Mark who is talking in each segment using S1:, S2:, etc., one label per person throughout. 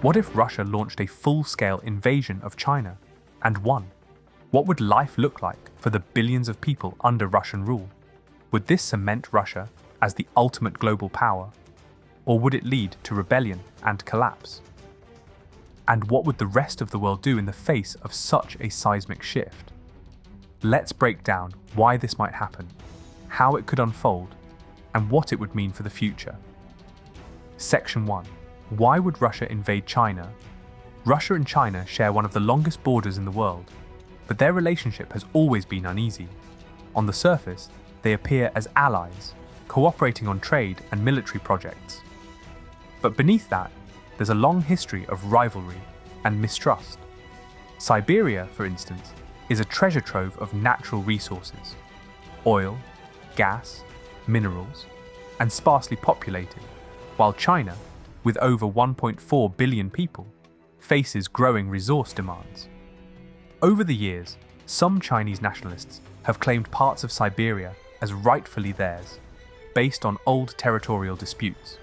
S1: What if Russia launched a full-scale invasion of China and won? What would life look like for the billions of people under Russian rule? Would this cement Russia as the ultimate global power, or would it lead to rebellion and collapse? And what would the rest of the world do in the face of such a seismic shift? Let's break down why this might happen, how it could unfold, and what it would mean for the future. Section 1. Why would Russia invade China? Russia and China share one of the longest borders in the world, but their relationship has always been uneasy. On the surface, they appear as allies, cooperating on trade and military projects. But beneath that, there's a long history of rivalry and mistrust. Siberia, for instance, is a treasure trove of natural resources: oil, gas, minerals, and sparsely populated, while China, with over 1.4 billion people, faces growing resource demands. Over the years, some Chinese nationalists have claimed parts of Siberia as rightfully theirs, based on old territorial disputes.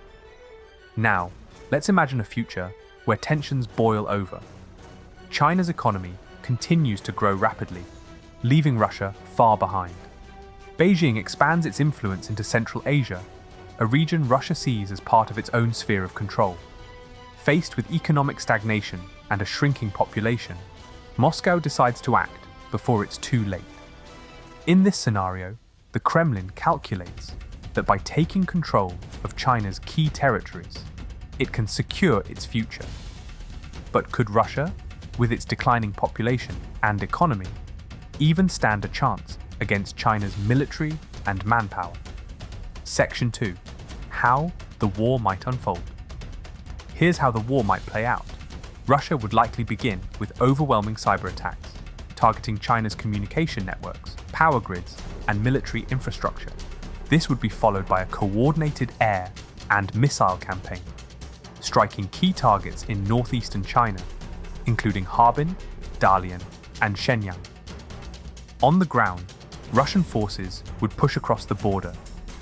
S1: Now, let's imagine a future where tensions boil over. China's economy continues to grow rapidly, leaving Russia far behind. Beijing expands its influence into Central Asia, a region Russia sees as part of its own sphere of control. Faced with economic stagnation and a shrinking population, Moscow decides to act before it's too late. In this scenario, the Kremlin calculates that by taking control of China's key territories, it can secure its future. But could Russia, with its declining population and economy, even stand a chance against China's military and manpower? Section 2. How the war might unfold. Here's how the war might play out. Russia would likely begin with overwhelming cyber attacks, targeting China's communication networks, power grids, and military infrastructure. This would be followed by a coordinated air and missile campaign, striking key targets in northeastern China, including Harbin, Dalian, and Shenyang. On the ground, Russian forces would push across the border,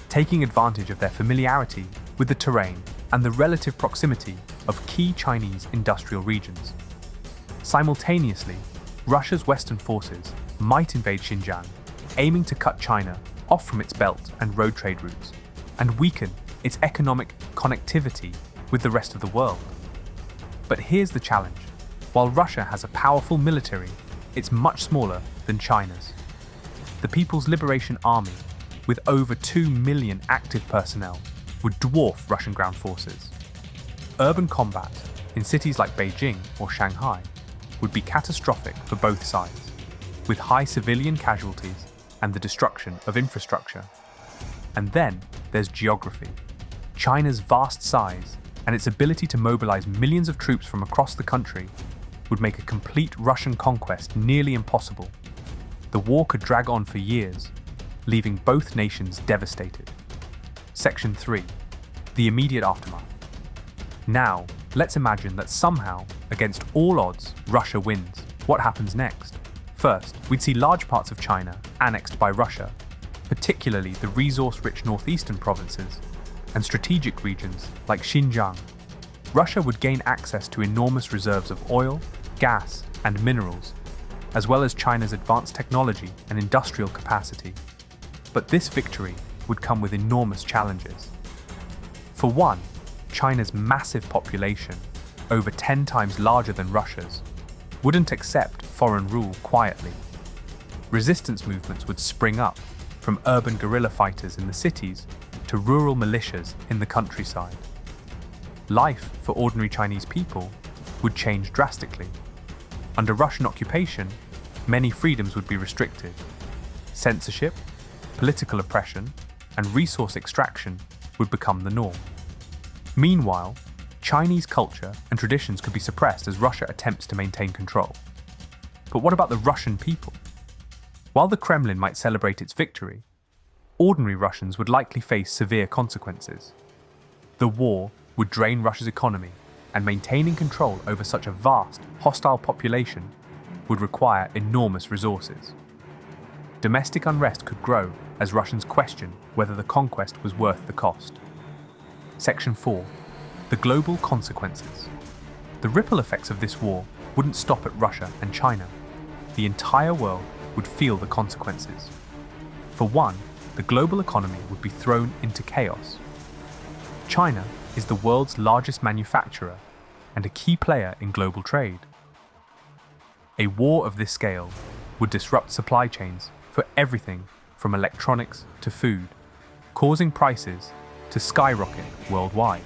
S1: taking advantage of their familiarity with the terrain and the relative proximity of key Chinese industrial regions. Simultaneously, Russia's Western forces might invade Xinjiang, aiming to cut China off from its belt and road trade routes, and weaken its economic connectivity with the rest of the world. But here's the challenge. While Russia has a powerful military, it's much smaller than China's. The People's Liberation Army, with over 2 million active personnel, would dwarf Russian ground forces. Urban combat in cities like Beijing or Shanghai would be catastrophic for both sides, with high civilian casualties and the destruction of infrastructure. And then there's geography. China's vast size and its ability to mobilize millions of troops from across the country would make a complete Russian conquest nearly impossible. The war could drag on for years, leaving both nations devastated. Section 3. The immediate aftermath. Now, let's imagine that somehow, against all odds, Russia wins. What happens next? First, we'd see large parts of China annexed by Russia, particularly the resource-rich northeastern provinces and strategic regions like Xinjiang. Russia would gain access to enormous reserves of oil, gas, and minerals, as well as China's advanced technology and industrial capacity. But this victory would come with enormous challenges. For one, China's massive population, over 10 times larger than Russia's, wouldn't accept foreign rule quietly. Resistance movements would spring up, from urban guerrilla fighters in the cities to rural militias in the countryside. Life for ordinary Chinese people would change drastically. Under Russian occupation, many freedoms would be restricted. Censorship, political oppression, and resource extraction would become the norm. Meanwhile, Chinese culture and traditions could be suppressed as Russia attempts to maintain control. But what about the Russian people? While the Kremlin might celebrate its victory, ordinary Russians would likely face severe consequences. The war would drain Russia's economy, and maintaining control over such a vast, hostile population would require enormous resources. Domestic unrest could grow as Russians question whether the conquest was worth the cost. Section 4. The global consequences. The ripple effects of this war wouldn't stop at Russia and China. The entire world would feel the consequences. For one, the global economy would be thrown into chaos. China is the world's largest manufacturer and a key player in global trade. A war of this scale would disrupt supply chains for everything from electronics to food, causing prices to skyrocket worldwide.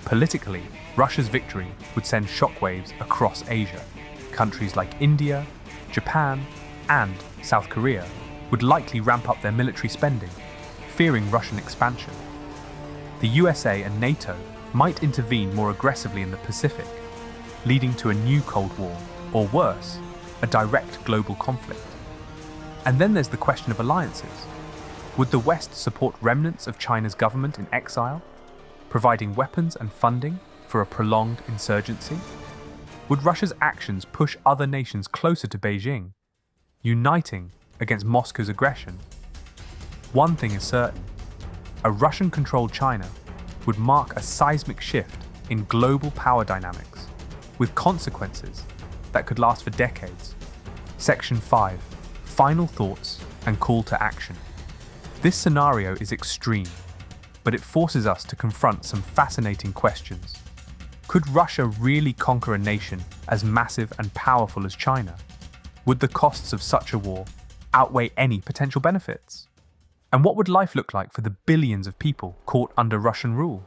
S1: Politically, Russia's victory would send shockwaves across Asia. Countries like India, Japan, and South Korea would likely ramp up their military spending, fearing Russian expansion. The USA and NATO might intervene more aggressively in the Pacific, leading to a new Cold War, or worse, a direct global conflict. And then there's the question of alliances. Would the West support remnants of China's government in exile, providing weapons and funding for a prolonged insurgency? Would Russia's actions push other nations closer to Beijing, uniting against Moscow's aggression? One thing is certain: a Russian-controlled China would mark a seismic shift in global power dynamics, with consequences that could last for decades. Section 5. Final thoughts and call to action. This scenario is extreme, but it forces us to confront some fascinating questions. Could Russia really conquer a nation as massive and powerful as China? Would the costs of such a war outweigh any potential benefits? And what would life look like for the billions of people caught under Russian rule?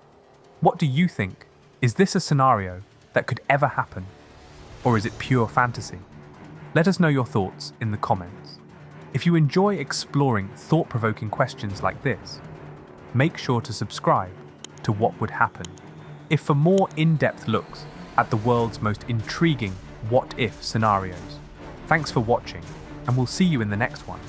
S1: What do you think? Is this a scenario that could ever happen? Or is it pure fantasy? Let us know your thoughts in the comments. If you enjoy exploring thought-provoking questions like this, make sure to subscribe to What Would Happen if for more in-depth looks at the world's most intriguing what-if scenarios. Thanks for watching, and we'll see you in the next one.